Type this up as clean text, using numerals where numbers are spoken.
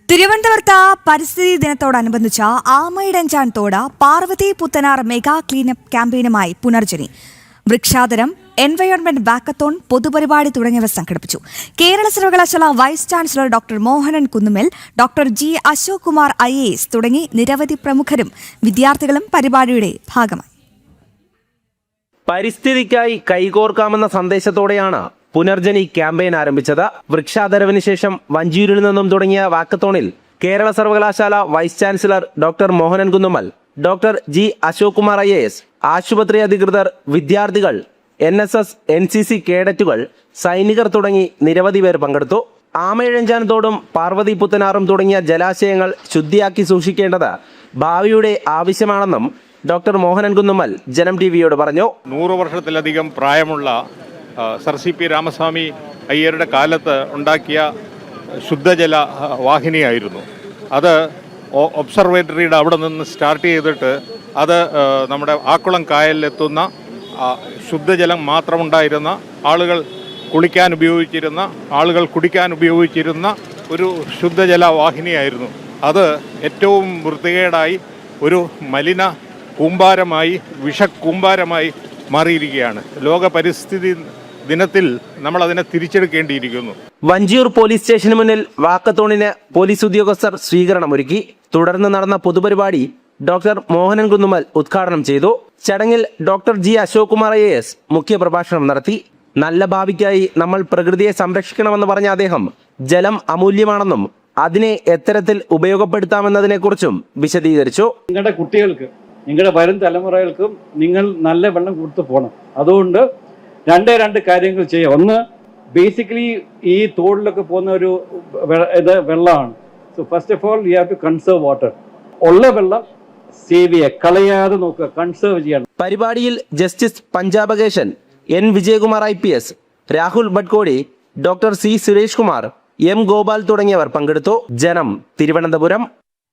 തിരുവനന്തപുരത്ത് പരിസ്ഥിതി ദിനത്തോടനുബന്ധിച്ച ആമയിടഞ്ചാൻ തോട് പാർവതി പുത്തനാർ മെഗാ ക്ലീനപ്പ് ക്യാമ്പയിനുമായി പുനർജനി. വൃക്ഷാതരം, എൻവയോൺമെന്റ് വാക്കത്തോൺ, പൊതുപരിപാടി തുടങ്ങിയവ സംഘടിപ്പിച്ചു. കേരള സർവകലാശാല vice chancellor doctor Mohanan Kunnummal, doctor G Ashok Kumar IAS തുടങ്ങി നിരവധി പ്രമുഖരും വിദ്യാർത്ഥികളും പരിപാടിയുടെ ഭാഗമായി. പരിസ്ഥിതിക്കായി കൈകോർക്കാമെന്ന സന്ദേശത്തോടെയാണ് പുനർജനി ക്യാമ്പയിൻ ആരംഭിച്ചത്. വൃക്ഷാതരവിന് ശേഷം വഞ്ചിയൂരിൽ നിന്നും തുടങ്ങിയ വാക്കത്തോണിൽ കേരള സർവകലാശാല vice chancellor doctor Mohanan Kunnummal, doctor G Ashok Kumar IAS, ആശുപത്രി അധികൃതർ, വിദ്യാർത്ഥികൾ, NSS, NCC കേഡറ്റുകൾ, സൈനികർ തുടങ്ങി നിരവധി പേർ പങ്കെടുത്തു. ആമയിഴഞ്ചാൻ തോടും പാർവതി പുത്തനാറും തുടങ്ങിയ ജലാശയങ്ങൾ ശുദ്ധിയാക്കി സൂക്ഷിക്കേണ്ടത് ഭാവിയുടെ ആവശ്യമാണെന്നും ഡോക്ടർ മോഹനൻ കുന്നുമ്മൽ ജനം TVയോട് പറഞ്ഞു. 100 വർഷത്തിലധികം പ്രായമുള്ള സർ CP രാമസ്വാമി അയ്യരുടെ കാലത്ത് ഉണ്ടാക്കിയ ശുദ്ധജല വാഹിനിയായിരുന്നു അത്. ഒബ്സർവേറ്ററിയുടെ അവിടെ നിന്ന് സ്റ്റാർട്ട് ചെയ്തിട്ട് അത് നമ്മുടെ ആക്കുളം കായലിലെത്തുന്ന ശുദ്ധജലം മാത്രമുണ്ടായിരുന്ന, ആളുകൾ കുളിക്കാൻ ഉപയോഗിച്ചിരുന്ന, ആളുകൾ കുടിക്കാൻ ഉപയോഗിച്ചിരുന്ന ഒരു ശുദ്ധജല വാഹിനിയായിരുന്നു അത്. ഏറ്റവും വൃത്തികേടായി ഒരു മലിന കൂമ്പാരമായി, വിഷക്കൂമ്പാരമായി മാറിയിരിക്കുകയാണ്. ലോക പരിസ്ഥിതി ദിനത്തിൽ നമ്മൾ അതിനെ തിരിച്ചെടുക്കേണ്ടിയിരിക്കുന്നു. വഞ്ചിയൂർ പോലീസ് സ്റ്റേഷന് മുന്നിൽ വാക്കത്തോണിന് പോലീസ് ഉദ്യോഗസ്ഥർ സ്വീകരണമൊരുക്കി. തുടർന്ന് നടന്ന പൊതുപരിപാടി ഡോക്ടർ മോഹനൻ കുന്നുമ്മൽ ഉദ്ഘാടനം ചെയ്തു. ചടങ്ങിൽ doctor G Ashok Kumar IAS മുഖ്യപ്രഭാഷണം നടത്തി. നല്ല ഭാവിക്കായി നമ്മൾ പ്രകൃതിയെ സംരക്ഷിക്കണമെന്ന് പറഞ്ഞ അദ്ദേഹം ജലം അമൂല്യമാണെന്നും അതിനെ എത്തരത്തിൽ ഉപയോഗപ്പെടുത്താമെന്നതിനെക്കുറിച്ചും വിശദീകരിച്ചു. നിങ്ങളുടെ കുട്ടികൾക്ക്, നിങ്ങളുടെ വരും തലമുറകൾക്കും നിങ്ങൾ നല്ല വെള്ളം കൊടുത്തു പോകണം. അതുകൊണ്ട് രണ്ട് കാര്യങ്ങൾ ചെയ്യുക. ഒന്ന്, ബേസിക്കലി ഈ തോടിലൊക്കെ പോകുന്ന ഒരു വെള്ളമാണ്. So first of all you have to conserve water. ഉള്ള വെള്ളം സേവ് ചെയ്യുക, കളയാതെ നോക്കുക, കൺസേർവ് ചെയ്യണം. പരിപാടിയിൽ justice Panchapakesan, N Vijayakumar IPS, Rahul Badkodi, doctor C Suresh Kumar, M Gopal തുടങ്ങിയവർ പങ്കെടുത്തു. ജനം, തിരുവനന്തപുരം.